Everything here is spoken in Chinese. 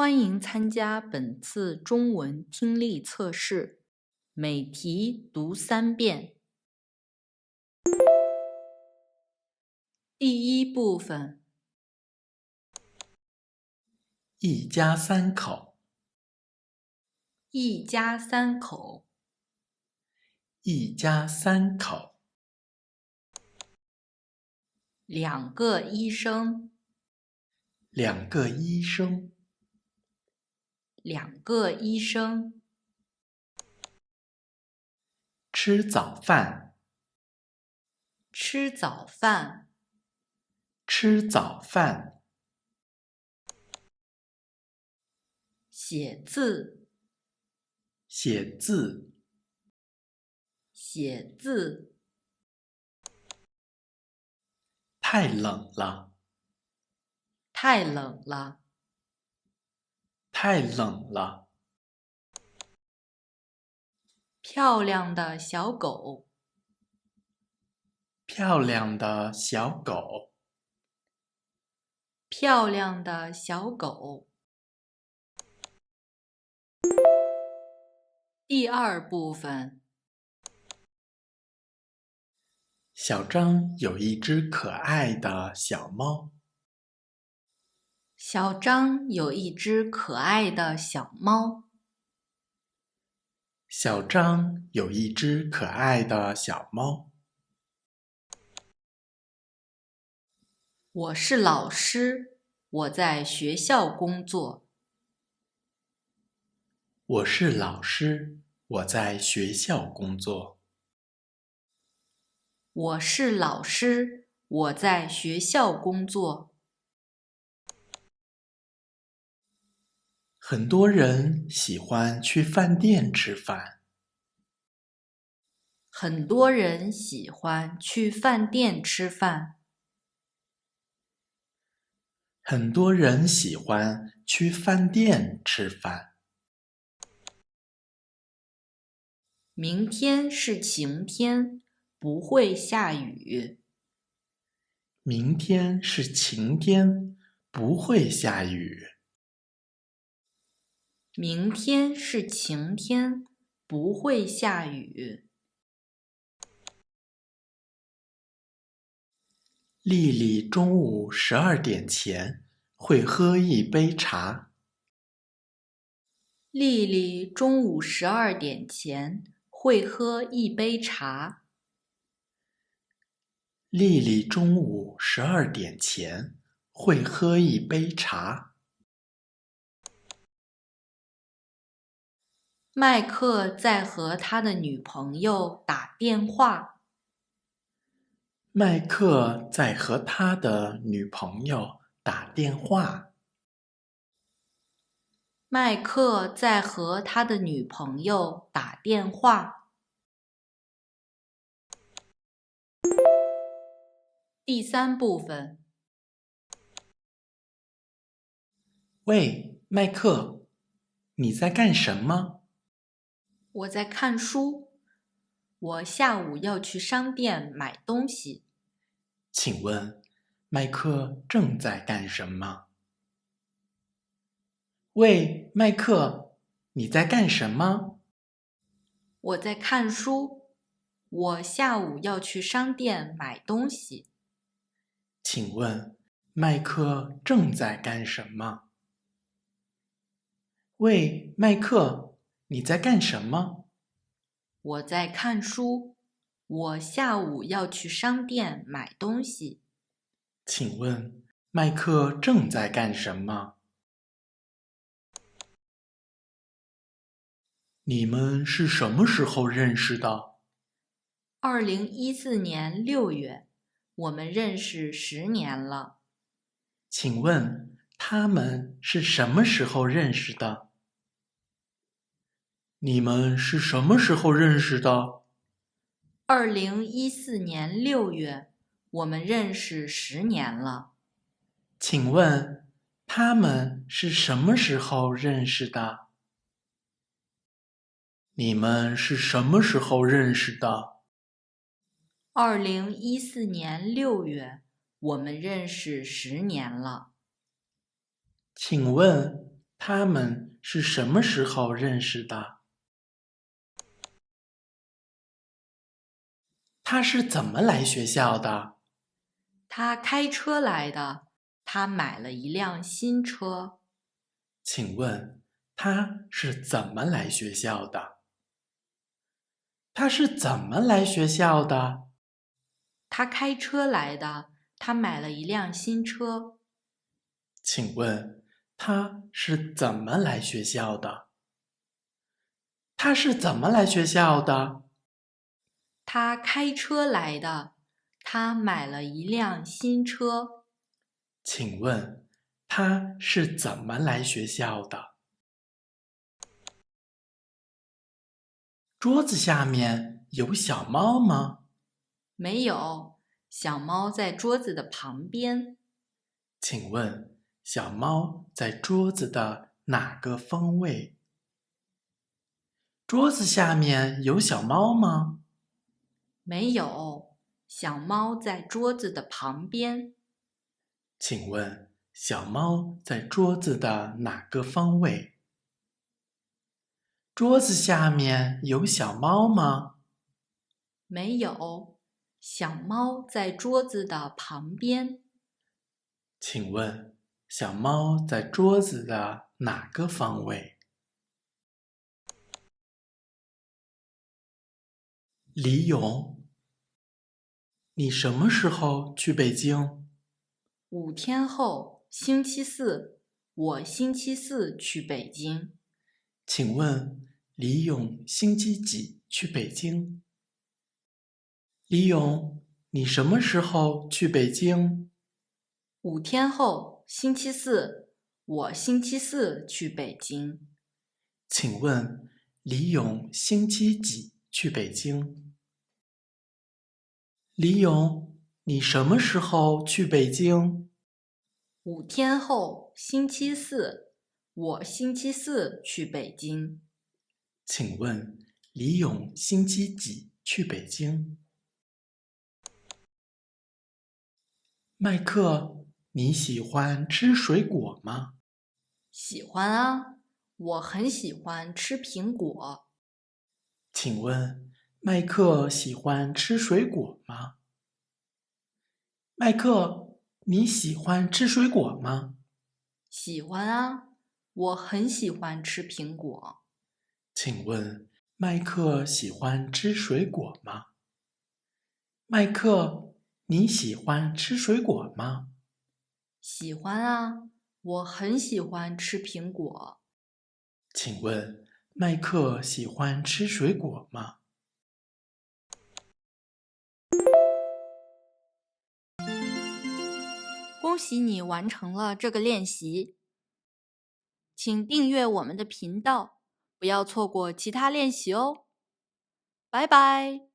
欢迎参加本次中文听力测试，每题读3遍。第一部分，一家三口，一家三口，一家三口，两个医生，两个医生，两个医生，吃早饭，吃早饭，吃早饭，写字，写字，写字，太冷了，太冷了，太冷了，漂亮的小狗，漂亮的小狗，漂亮的小狗。第二部分，小张有一只可爱的小猫，小张有一只可爱的小猫。小张有一只可爱的小猫。我是老师，我在学校工作。我是老师，我在学校工作。我是老师，我在学校工作。很多人喜欢去饭店吃饭。很多人喜欢去饭店吃饭。很多人喜欢去饭店吃饭。明天是晴天，不会下雨。明天是晴天，不会下雨。明天是晴天，不会下雨。丽丽中午12点前会喝一杯茶。丽丽中午12点前会喝一杯茶。丽丽中午12点前会喝一杯茶。麦克在和他的女朋友打电话。麦克在和他的女朋友打电话。麦克在和他的女朋友打电话。第三部分。喂，麦克，你在干什么？我在看书。我下午要去商店买东西。请问，麦克正在干什么？喂，麦克，你在干什么？我在看书。我下午要去商店买东西。请问，麦克正在干什么？喂，麦克，你在干什么？我在看书。我下午要去商店买东西。请问，麦克正在干什么？你们是什么时候认识的2014年6月，我们认识10年了。请问，他们是什么时候认识的？你们是什么时候认识的2014年6月，我们认识10年了。请问，他们是什么时候认识的？你们是什么时候认识的2014年6月，我们认识10年了。请问，他们是什么时候认识的？他是怎么来学校的？他开车来的，他买了一辆新车。请问他是怎么来学校的？他是怎么来学校的？他开车来的，他买了一辆新车。请问他是怎么来学校的？他是怎么来学校的？他开车来的，他买了一辆新车。请问他是怎么来学校的？桌子下面有小猫吗？没有，小猫在桌子的旁边。请问小猫在桌子的哪个方位？桌子下面有小猫吗？没有，小猫在桌子的旁边。请问小猫在桌子的哪个方位？桌子下面有小猫吗？没有，小猫在桌子的旁边。请问小猫在桌子的哪个方位？李勇，你什么时候去北京5天后，星期四，我星期四去北京。请问李勇星期几去北京李勇，你什么时候去北京5天后，星期四，我星期四去北京。请问李勇星期几去北京李勇，你什么时候去北京5天后，星期四，我星期四去北京。请问李勇星期几去北京麦克，你喜欢吃水果吗？喜欢啊，我很喜欢吃苹果。请问麦克喜欢吃水果吗？麦克，你喜欢吃水果吗？喜欢啊，我很喜欢吃苹果。请问麦克喜欢吃水果吗？麦克，你喜欢吃水果吗？喜欢啊，我很喜欢吃苹果。请问麦克喜欢吃水果吗？恭喜你完成了这个练习，请订阅我们的频道，不要错过其他练习哦。拜拜。